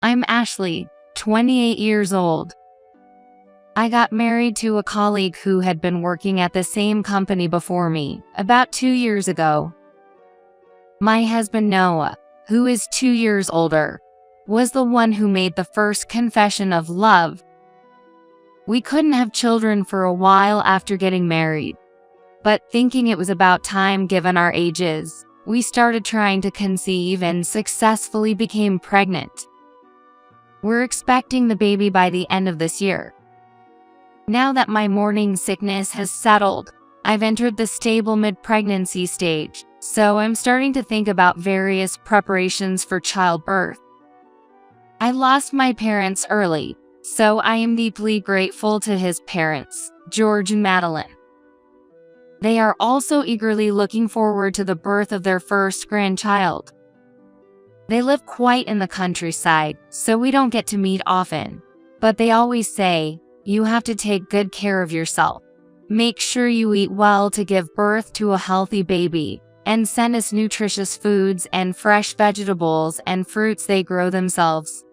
I'm Ashley, 28 years old. I got married to a colleague who had been working at the same company before me, about 2 years ago. My husband Noah, who is 2 years older, was the one who made the first confession of love. We couldn't have children for a while after getting married, but thinking it was about time given our ages, we started trying to conceive and successfully became pregnant. We're expecting the baby by the end of this year. Now that my morning sickness has settled, I've entered the stable mid-pregnancy stage, so I'm starting to think about various preparations for childbirth. I lost my parents early, so I am deeply grateful to his parents, George and Madeline. They are also eagerly looking forward to the birth of their first grandchild. They live quite in the countryside, so we don't get to meet often, but they always say, "You have to take good care of yourself. Make sure you eat well to give birth to a healthy baby, and send us nutritious foods and fresh vegetables and fruits they grow themselves."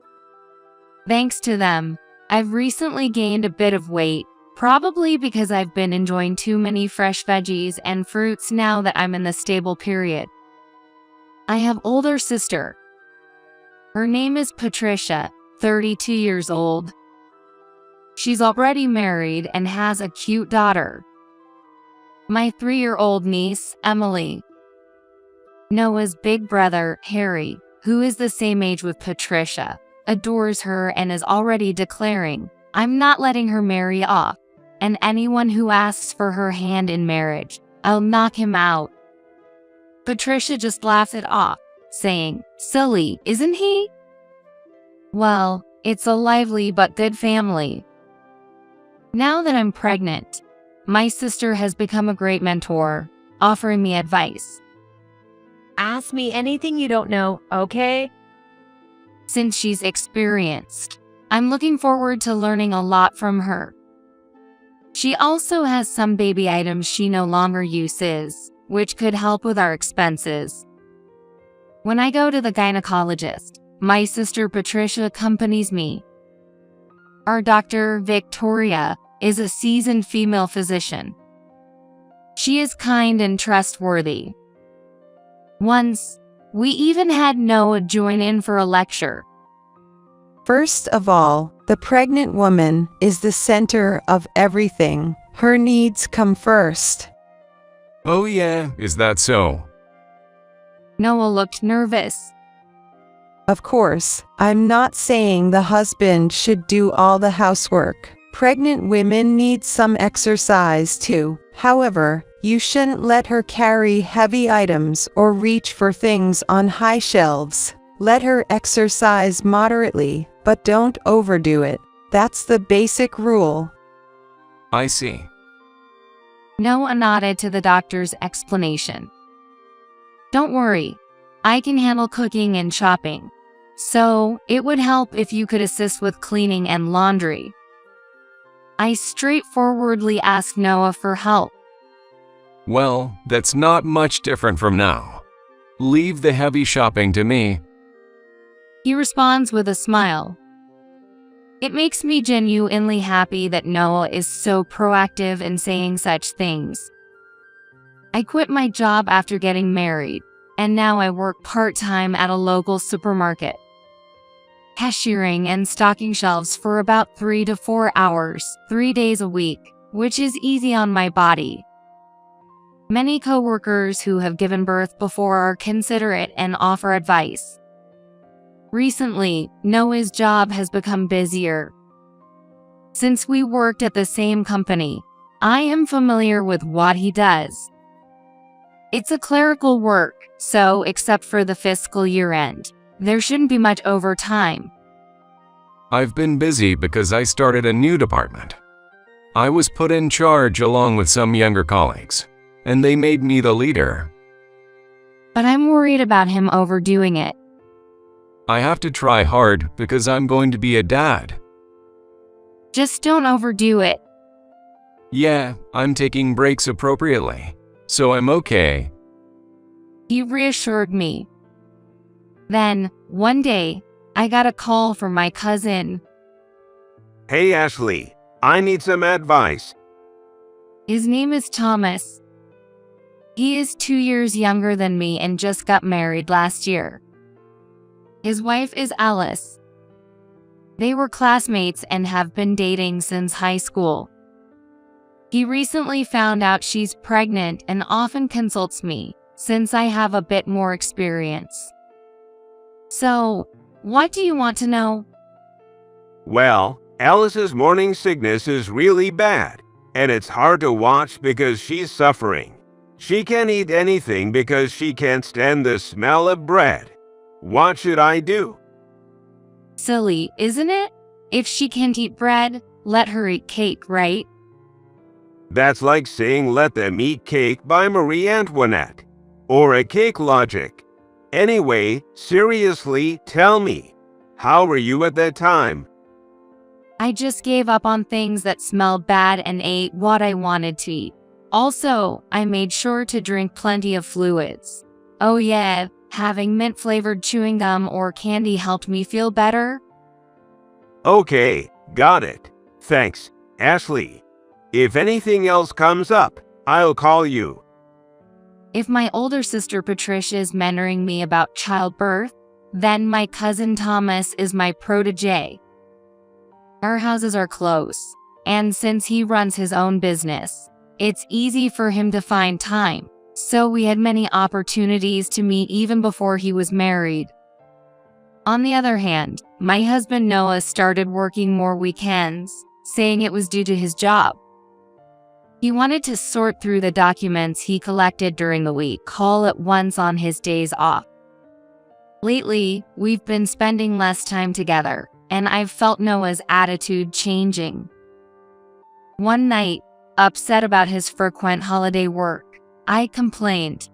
Thanks to them, I've recently gained a bit of weight, probably because I've been enjoying too many fresh veggies and fruits now that I'm in the stable period. I have an older sister. Her name is Patricia, 32 years old. She's already married and has a cute daughter. My 3-year-old niece, Emily. Noah's big brother, Harry, who is the same age with Patricia, adores her and is already declaring, "I'm not letting her marry off, and anyone who asks for her hand in marriage, I'll knock him out." Patricia just laughs it off, saying, "Silly, isn't he?" Well, it's a lively but good family. Now that I'm pregnant, my sister has become a great mentor, offering me advice. Ask me anything you don't know, okay? Since she's experienced, I'm looking forward to learning a lot from her. She also has some baby items she no longer uses, which could help with our expenses. When I go to the gynecologist, my sister Patricia accompanies me. Our doctor, Victoria, is a seasoned female physician. She is kind and trustworthy. Once, we even had Noah join in for a lecture. First of all, the pregnant woman is the center of everything. Her needs come first. Oh yeah, is that so? Noah looked nervous. Of course, I'm not saying the husband should do all the housework. Pregnant women need some exercise too. However, you shouldn't let her carry heavy items or reach for things on high shelves. Let her exercise moderately, but don't overdo it. That's the basic rule. I see. Noah nodded to the doctor's explanation. Don't worry, I can handle cooking and shopping, so it would help if you could assist with cleaning and laundry. I straightforwardly asked Noah for help. Well, that's not much different from now. Leave the heavy shopping to me. He responds with a smile. It makes me genuinely happy that Noah is so proactive in saying such things. I quit my job after getting married, and now I work part-time at a local supermarket, cashiering and stocking shelves for about 3 to 4 hours, 3 days a week, which is easy on my body. Many coworkers who have given birth before are considerate and offer advice. Recently, Noah's job has become busier. Since we worked at the same company, I am familiar with what he does. It's a clerical work, so except for the fiscal year end, there shouldn't be much overtime. I've been busy because I started a new department. I was put in charge along with some younger colleagues, and they made me the leader. But I'm worried about him overdoing it. I have to try hard because I'm going to be a dad. Just don't overdo it. Yeah, I'm taking breaks appropriately, so I'm okay. He reassured me. Then, one day, I got a call from my cousin. Hey Ashley, I need some advice. His name is Thomas. He is 2 years younger than me and just got married last year. His wife is Alice. They were classmates and have been dating since high school. He recently found out she's pregnant and often consults me, since I have a bit more experience. So, what do you want to know? Well, Alice's morning sickness is really bad, and it's hard to watch because she's suffering. She can't eat anything because she can't stand the smell of bread. What should I do? Silly, isn't it? If she can't eat bread, let her eat cake, right? That's like saying Let Them Eat Cake by Marie Antoinette, or A Cake Logic. Anyway, seriously, tell me, how were you at that time? I just gave up on things that smelled bad and ate what I wanted to eat. Also, I made sure to drink plenty of fluids. Oh yeah, having mint-flavored chewing gum or candy helped me feel better. Okay, got it. Thanks, Ashley. If anything else comes up, I'll call you. If my older sister Patricia is mentoring me about childbirth, then my cousin Thomas is my protege. Our houses are close, and since he runs his own business, it's easy for him to find time, so we had many opportunities to meet even before he was married. On the other hand, my husband Noah started working more weekends, saying it was due to his job. He wanted to sort through the documents he collected during the week all at once on his days off. Lately, we've been spending less time together, and I've felt Noah's attitude changing. One night, upset about his frequent holiday work, I complained.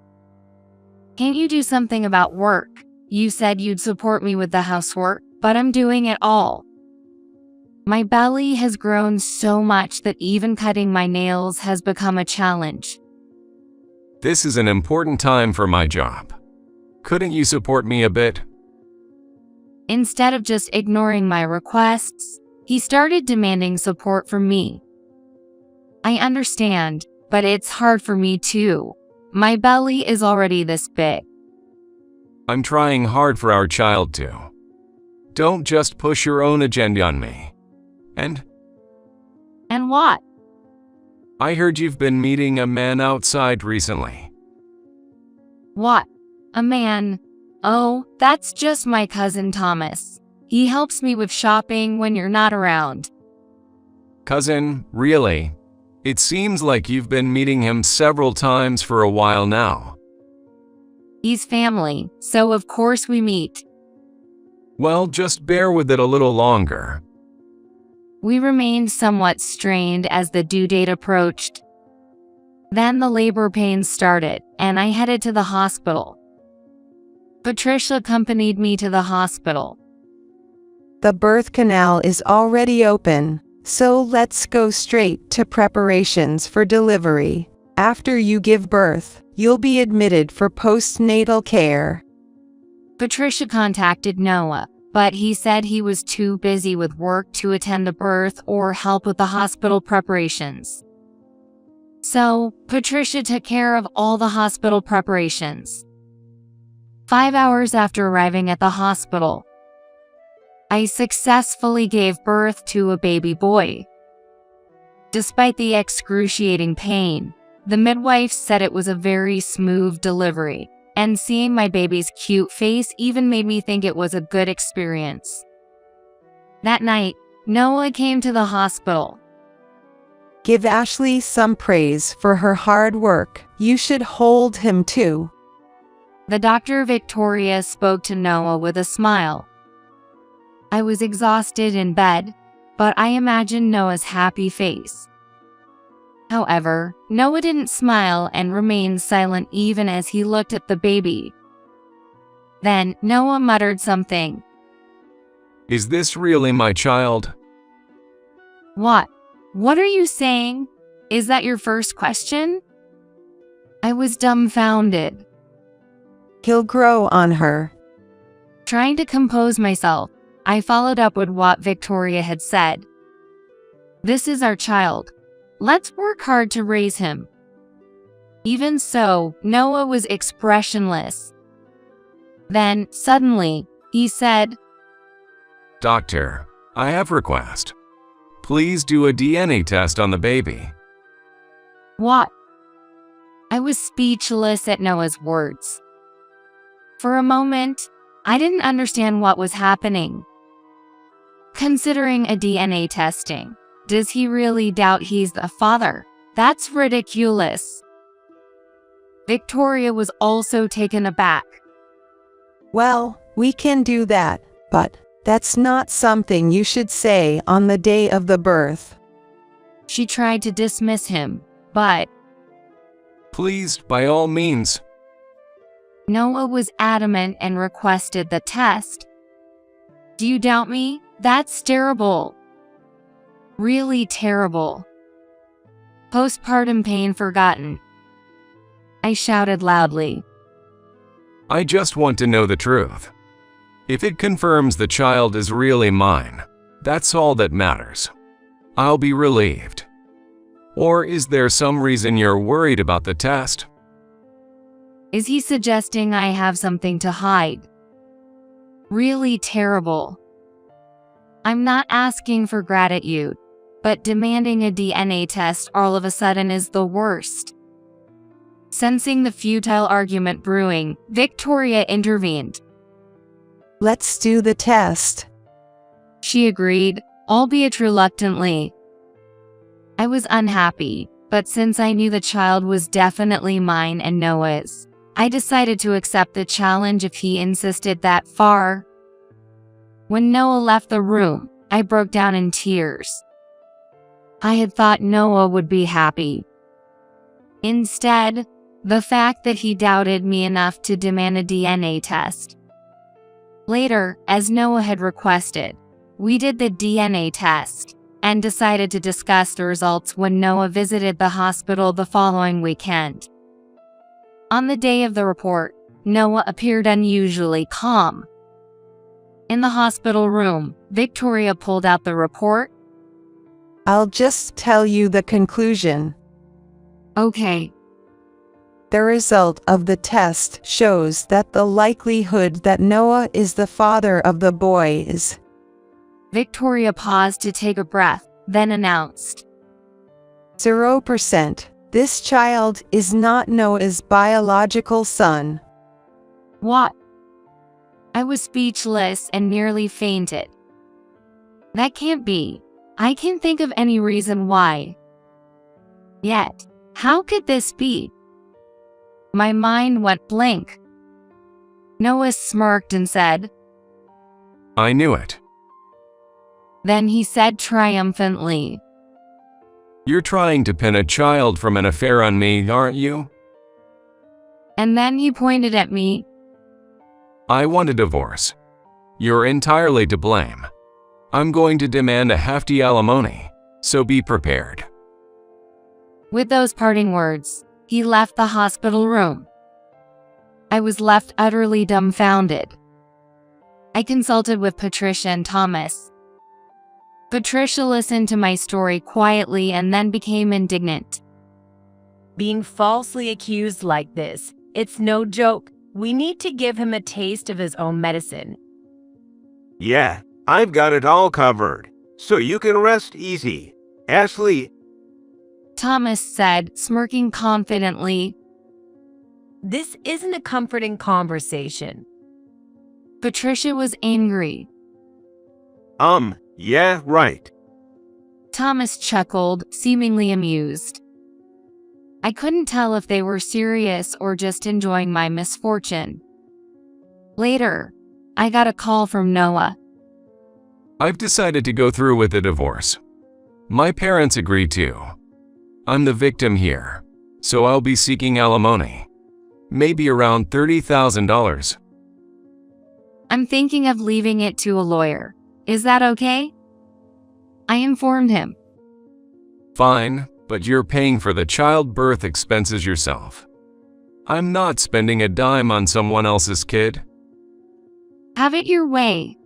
"Can't you do something about work? You said you'd support me with the housework, but I'm doing it all." My belly has grown so much that even cutting my nails has become a challenge. This is an important time for my job. Couldn't you support me a bit? Instead of just ignoring my requests, he started demanding support from me. I understand, but it's hard for me too. My belly is already this big. I'm trying hard for our child too. Don't just push your own agenda on me. And what? I heard you've been meeting a man outside recently. What? A man? Oh, that's just my cousin Thomas. He helps me with shopping when you're not around. Cousin, really? It seems like you've been meeting him several times for a while now. He's family, so of course we meet. Well, just bear with it a little longer. We remained somewhat strained as the due date approached. Then the labor pains started, and I headed to the hospital. Patricia accompanied me to the hospital. The birth canal is already open, so let's go straight to preparations for delivery. After you give birth, you'll be admitted for postnatal care. Patricia contacted Noah, but he said he was too busy with work to attend the birth or help with the hospital preparations. So, Patricia took care of all the hospital preparations. 5 hours after arriving at the hospital, I successfully gave birth to a baby boy. Despite the excruciating pain, the midwife said it was a very smooth delivery, and seeing my baby's cute face even made me think it was a good experience. That night, Noah came to the hospital. Give Ashley some praise for her hard work. You should hold him too. The doctor Victoria spoke to Noah with a smile. I was exhausted in bed, but I imagined Noah's happy face. However, Noah didn't smile and remained silent even as he looked at the baby. Then, Noah muttered something. Is this really my child? What? What are you saying? Is that your first question? I was dumbfounded. He'll grow on her. Trying to compose myself, I followed up with what Victoria had said. This is our child. Let's work hard to raise him. Even so, Noah was expressionless. Then, suddenly, he said, Doctor, I have a request. Please do a DNA test on the baby. What? I was speechless at Noah's words. For a moment, I didn't understand what was happening. Considering a DNA testing, does he really doubt he's the father? That's ridiculous. Victoria was also taken aback. Well, we can do that, but that's not something you should say on the day of the birth. She tried to dismiss him, but Please, by all means. Noah was adamant and requested the test. Do you doubt me? That's terrible. Really terrible. Postpartum pain forgotten. I shouted loudly. I just want to know the truth. If it confirms the child is really mine, that's all that matters. I'll be relieved. Or is there some reason you're worried about the test? Is he suggesting I have something to hide? Really terrible. I'm not asking for gratitude, but demanding a DNA test all of a sudden is the worst. Sensing the futile argument brewing, Victoria intervened. Let's do the test. She agreed, albeit reluctantly. I was unhappy, but since I knew the child was definitely mine and Noah's, I decided to accept the challenge if he insisted that far. When Noah left the room, I broke down in tears. I had thought Noah would be happy. Instead, the fact that he doubted me enough to demand a DNA test. Later, as Noah had requested, we did the DNA test and decided to discuss the results when Noah visited the hospital the following weekend. On the day of the report, Noah appeared unusually calm. In the hospital room, Victoria pulled out the report. I'll just tell you the conclusion. Okay. The result of the test shows that the likelihood that Noah is the father of the boy is. Victoria paused to take a breath, then announced. 0%. This child is not Noah's biological son. What? I was speechless and nearly fainted. That can't be. I can't think of any reason why. Yet, how could this be? My mind went blank. Noah smirked and said, I knew it. Then he said triumphantly, You're trying to pin a child from an affair on me, aren't you? and then he pointed at me. I want a divorce. You're entirely to blame. I'm going to demand a hefty alimony, so be prepared. With those parting words, he left the hospital room. I was left utterly dumbfounded. I consulted with Patricia and Thomas. Patricia listened to my story quietly and then became indignant. Being falsely accused like this, it's no joke. We need to give him a taste of his own medicine. Yeah, I've got it all covered, so you can rest easy. Ashley, Thomas said, smirking confidently. This isn't a comforting conversation. Patricia was angry. yeah, right. Thomas chuckled, seemingly amused. I couldn't tell if they were serious or just enjoying my misfortune. Later, I got a call from Noah. I've decided to go through with the divorce. My parents agreed to. I'm the victim here, so I'll be seeking alimony. Maybe around $30,000. I'm thinking of leaving it to a lawyer. Is that okay? I informed him. Fine, but you're paying for the childbirth expenses yourself. I'm not spending a dime on someone else's kid. Have it your way.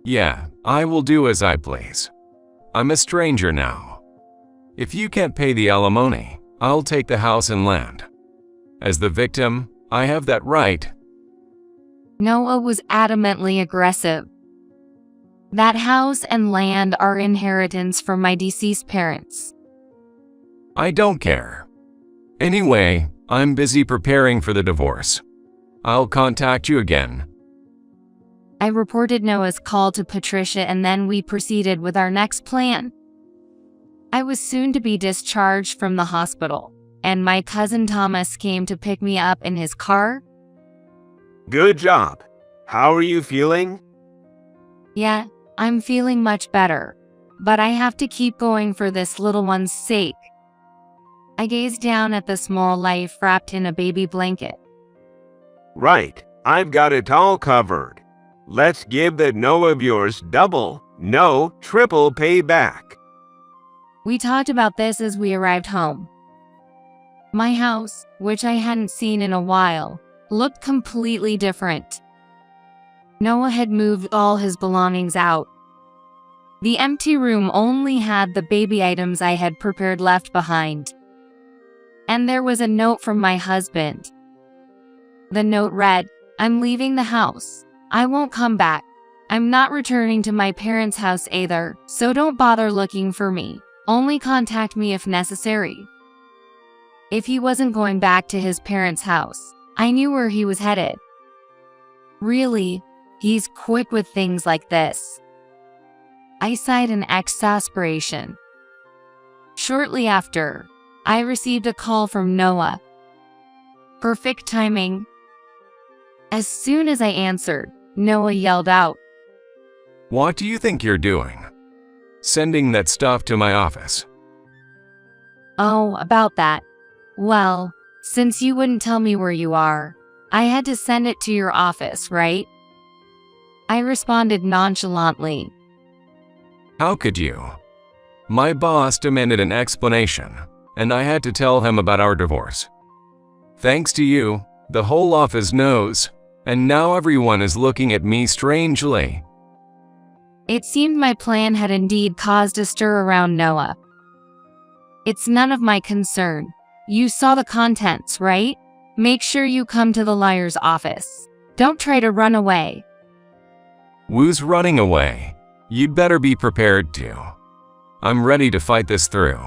Yeah, I will do as I please. I'm a stranger now. If you can't pay the alimony, I'll take the house and land. As the victim, I have that right. Noah was adamantly aggressive. That house and land are inheritance from my deceased parents. I don't care. Anyway, I'm busy preparing for the divorce. I'll contact you again. I reported Noah's call to Patricia and then we proceeded with our next plan. I was soon to be discharged from the hospital, and my cousin Thomas came to pick me up in his car. Good job. How are you feeling? Yeah, I'm feeling much better, but I have to keep going for this little one's sake. I gazed down at the small life wrapped in a baby blanket. Right, I've got it all covered. Let's give that no of yours double, no, triple payback. We talked about this as we arrived home. My house, which I hadn't seen in a while, looked completely different. Noah had moved all his belongings out. The empty room only had the baby items I had prepared left behind. And there was a note from my husband. The note read, "I'm leaving the house. I won't come back. I'm not returning to my parents' house either, so don't bother looking for me. Only contact me if necessary." If he wasn't going back to his parents' house, I knew where he was headed. Really, he's quick with things like this. I sighed in exasperation. Shortly after, I received a call from Noah. Perfect timing. As soon as I answered, Noah yelled out, What do you think you're doing? Sending that stuff to my office. "Oh, about that. Well, since you wouldn't tell me where you are, I had to send it to your office, right?" I responded nonchalantly. How could you? My boss demanded an explanation, and I had to tell him about our divorce. Thanks to you, the whole office knows, and now everyone is looking at me strangely. It seemed my plan had indeed caused a stir around Noah. "It's none of my concern. You saw the contents, right? Make sure you come to the lawyer's office. Don't try to run away." Who's running away? You'd better be prepared to. I'm ready to fight this through.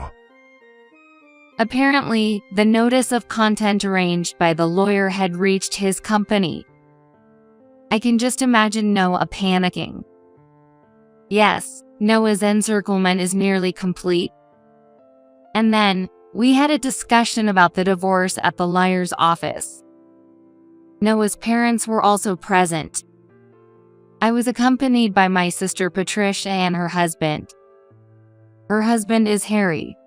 Apparently, the notice of content arranged by the lawyer had reached his company. I can just imagine Noah panicking. Yes, Noah's encirclement is nearly complete. And then, we had a discussion about the divorce at the lawyer's office. Noah's parents were also present. I was accompanied by my sister Patricia and her husband. Her husband is Harry.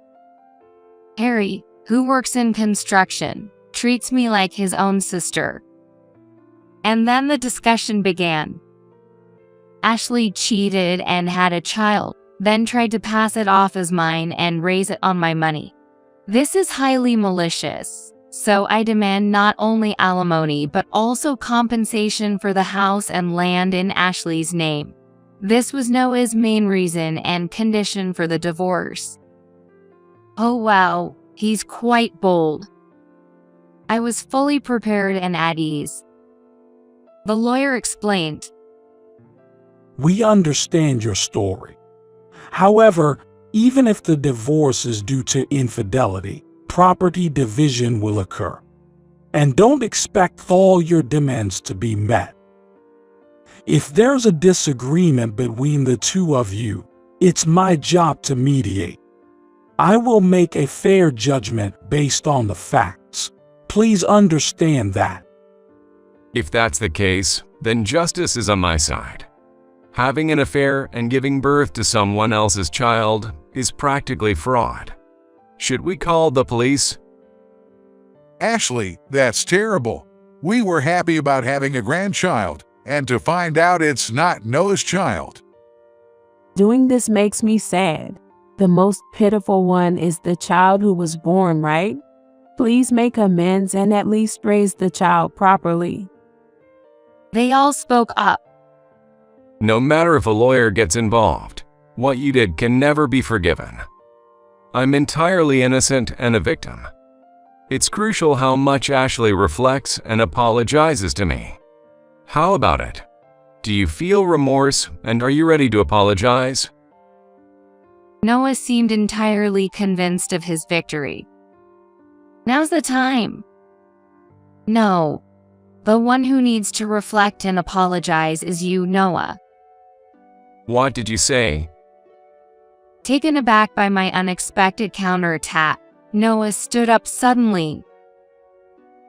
Harry, who works in construction, treats me like his own sister. And then the discussion began. Ashley cheated and had a child, then tried to pass it off as mine and raise it on my money. This is highly malicious, so I demand not only alimony but also compensation for the house and land in Ashley's name. This was Noah's main reason and condition for the divorce. Oh wow, he's quite bold. I was fully prepared and at ease. The lawyer explained, "We understand your story. However, even if the divorce is due to infidelity, property division will occur. And don't expect all your demands to be met. If there's a disagreement between the two of you, it's my job to mediate. I will make a fair judgment based on the facts. Please understand that." If that's the case, then justice is on my side. Having an affair and giving birth to someone else's child is practically fraud. Should we call the police? Ashley, that's terrible. We were happy about having a grandchild, and to find out it's not Noah's child. Doing this makes me sad. The most pitiful one is the child who was born, right? Please make amends and at least raise the child properly. They all spoke up. No matter if a lawyer gets involved, what you did can never be forgiven. I'm entirely innocent and a victim. It's crucial how much Ashley reflects and apologizes to me. How about it? Do you feel remorse and are you ready to apologize? Noah seemed entirely convinced of his victory. Now's the time. No. The one who needs to reflect and apologize is you, Noah. What did you say? Taken aback by my unexpected counterattack, Noah stood up suddenly.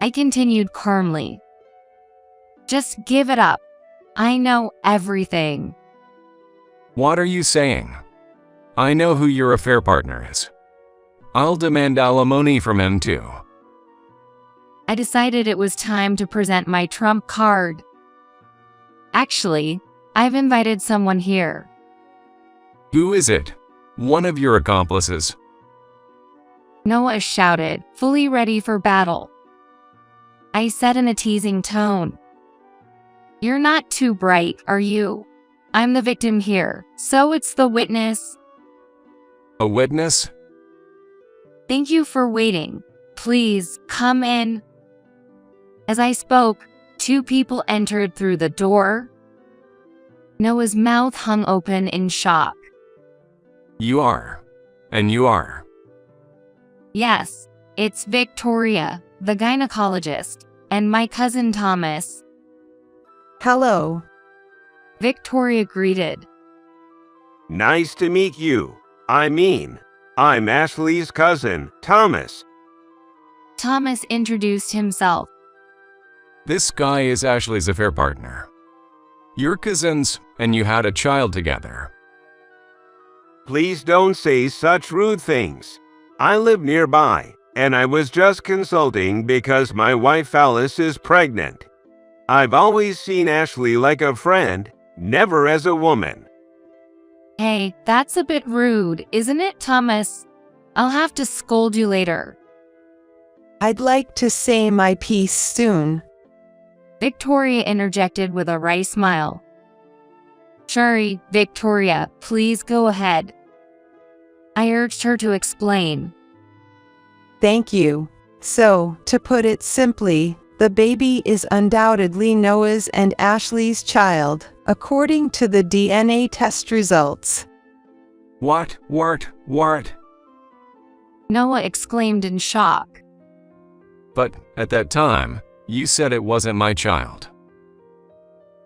I continued calmly. Just give it up. I know everything. What are you saying? I know who your affair partner is. I'll demand alimony from him too. I decided it was time to present my trump card. Actually, I've invited someone here. Who is it? One of your accomplices? Noah shouted, fully ready for battle. I said in a teasing tone, "You're not too bright, are you? I'm the victim here, so it's the witness." A witness? Thank you for waiting. Please, come in. As I spoke, two people entered through the door. Noah's mouth hung open in shock. You are. And you are. Yes, it's Victoria, the gynecologist, and my cousin Thomas. Hello. Victoria greeted. Nice to meet you. I'm Ashley's cousin, Thomas. Thomas introduced himself. This guy is Ashley's affair partner. You're cousins, and you had a child together. Please don't say such rude things. I live nearby, and I was just consulting because my wife Alice is pregnant. I've always seen Ashley like a friend, never as a woman. Hey, that's a bit rude, isn't it, Thomas? I'll have to scold you later. I'd like to say my piece soon. Victoria interjected with a wry smile. Sorry, Victoria, please go ahead. I urged her to explain. Thank you. So, to put it simply, the baby is undoubtedly Noah's and Ashley's child, according to the DNA test results. What? Noah exclaimed in shock. But at that time, you said it wasn't my child.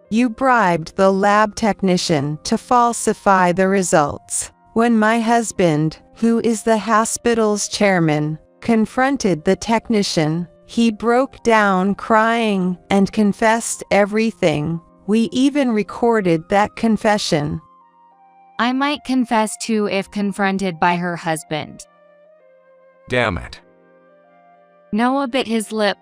You bribed the lab technician to falsify the results. When my husband, who is the hospital's chairman, confronted the technician, he broke down crying and confessed everything. We even recorded that confession. I might confess too if confronted by her husband. Damn it. Noah bit his lip.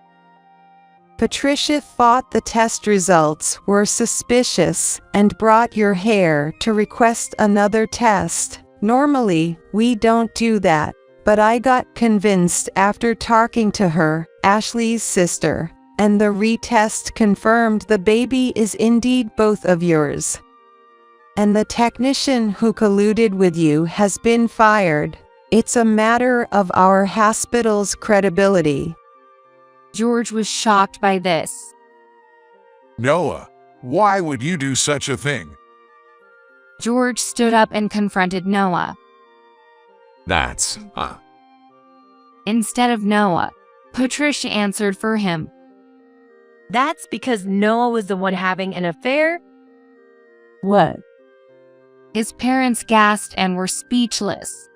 Patricia thought the test results were suspicious and brought your hair to request another test. Normally, we don't do that, but I got convinced after talking to her, Ashley's sister, and the retest confirmed the baby is indeed both of yours. And the technician who colluded with you has been fired. It's a matter of our hospital's credibility. George was shocked by this. Noah, why would you do such a thing? George stood up and confronted Noah. That's, Instead of Noah, Patricia answered for him. That's because Noah was the one having an affair? What? His parents gasped and were speechless.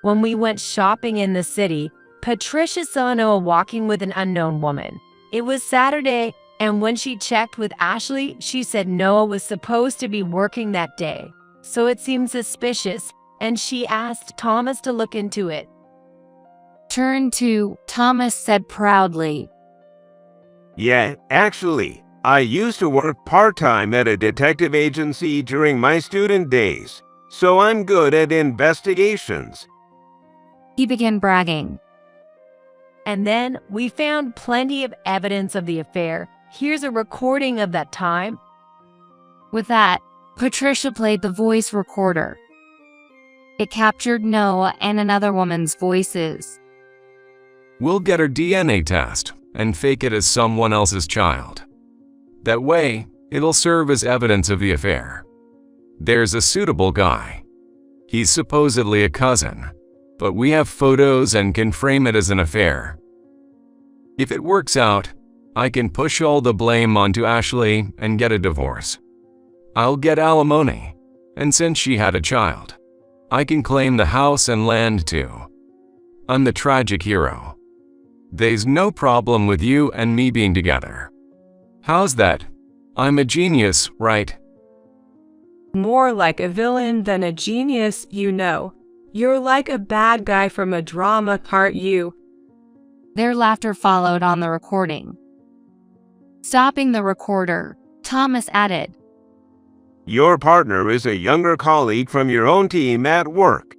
When we went shopping in the city, Patricia saw Noah walking with an unknown woman. It was Saturday, and when she checked with Ashley, she said Noah was supposed to be working that day. So it seemed suspicious, and she asked Thomas to look into it. Turn 2, Thomas said proudly. Yeah, actually, I used to work part-time at a detective agency during my student days, so I'm good at investigations. He began bragging. And then we found plenty of evidence of the affair. Here's a recording of that time. With that, Patricia played the voice recorder. It captured Noah and another woman's voices. We'll get her DNA test and fake it as someone else's child. That way, it'll serve as evidence of the affair. There's a suitable guy. He's supposedly a cousin, but we have photos and can frame it as an affair. If it works out, I can push all the blame onto Ashley and get a divorce. I'll get alimony, and since she had a child, I can claim the house and land too. I'm the tragic hero. There's no problem with you and me being together. How's that? I'm a genius, right? More like a villain than a genius, you know. You're like a bad guy from a drama, aren't you? Their laughter followed on the recording. Stopping the recorder, Thomas added, Your partner is a younger colleague from your own team at work.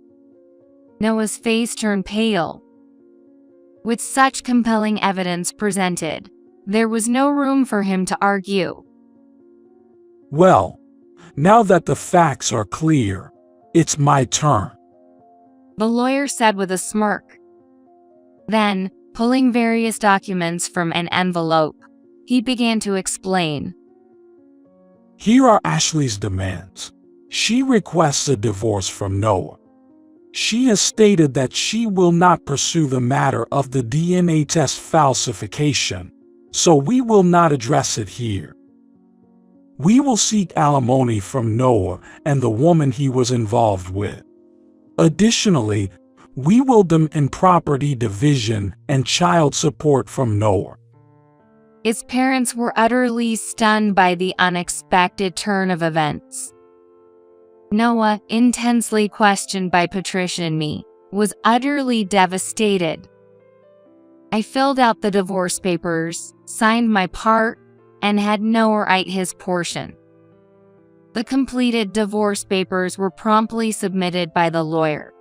Noah's face turned pale. With such compelling evidence presented, there was no room for him to argue. Well, now that the facts are clear, it's my turn. The lawyer said with a smirk. Then, pulling various documents from an envelope, he began to explain. Here are Ashley's demands. She requests a divorce from Noah. She has stated that she will not pursue the matter of the DNA test falsification, so we will not address it here. We will seek alimony from Noah and the woman he was involved with. Additionally, we will demand property division and child support from Noah. His parents were utterly stunned by the unexpected turn of events. Noah, intensely questioned by Patricia and me, was utterly devastated. I filled out the divorce papers, signed my part, and had Noah write his portion. The completed divorce papers were promptly submitted by the lawyer.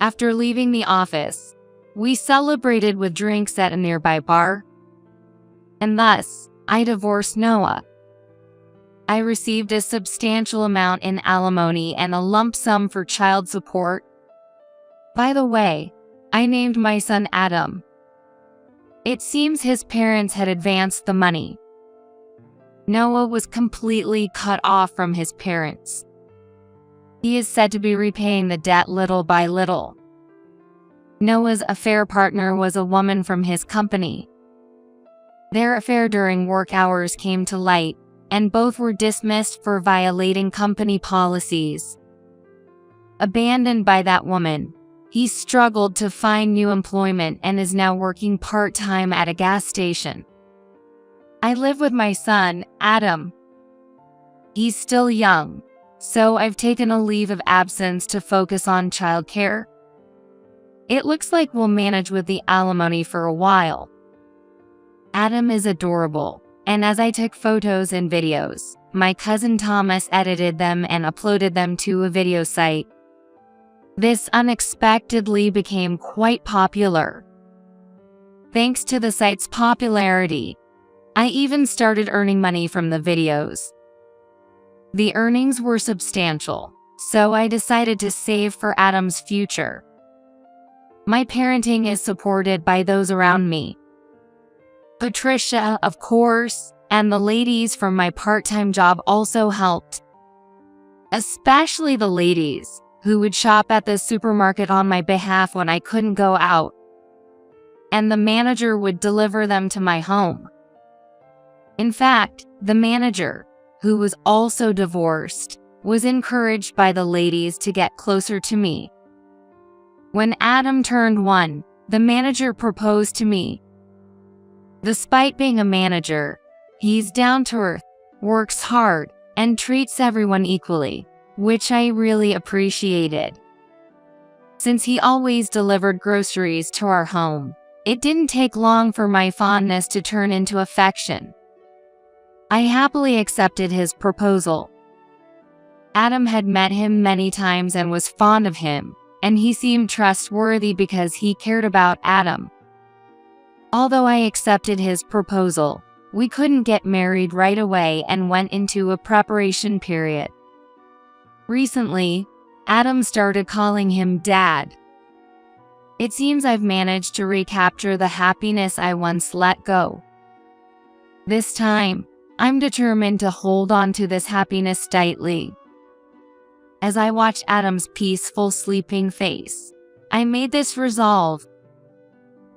After leaving the office, we celebrated with drinks at a nearby bar, and thus, I divorced Noah. I received a substantial amount in alimony and a lump sum for child support. By the way, I named my son Adam. It seems his parents had advanced the money. Noah was completely cut off from his parents. He is said to be repaying the debt little by little. Noah's affair partner was a woman from his company. Their affair during work hours came to light, and both were dismissed for violating company policies. Abandoned by that woman, he struggled to find new employment and is now working part-time at a gas station. I live with my son, Adam. He's still young, so I've taken a leave of absence to focus on childcare. It looks like we'll manage with the alimony for a while. Adam is adorable, and as I took photos and videos, my cousin Thomas edited them and uploaded them to a video site. This unexpectedly became quite popular. Thanks to the site's popularity, I even started earning money from the videos. The earnings were substantial, so I decided to save for Adam's future. My parenting is supported by those around me. Patricia, of course, and the ladies from my part-time job also helped. Especially the ladies, who would shop at the supermarket on my behalf when I couldn't go out. And the manager would deliver them to my home. In fact, the manager, who was also divorced, was encouraged by the ladies to get closer to me. When Adam turned 1, the manager proposed to me. Despite being a manager, he's down to earth, works hard, and treats everyone equally, which I really appreciated. Since he always delivered groceries to our home, it didn't take long for my fondness to turn into affection. I happily accepted his proposal. Adam had met him many times and was fond of him, and he seemed trustworthy because he cared about Adam. Although I accepted his proposal, We couldn't get married right away and went into a preparation period. Recently, Adam started calling him Dad. It seems I've managed to recapture the happiness I once let go. This time, I'm determined to hold on to this happiness tightly. As I watch Adam's peaceful sleeping face, I made this resolve: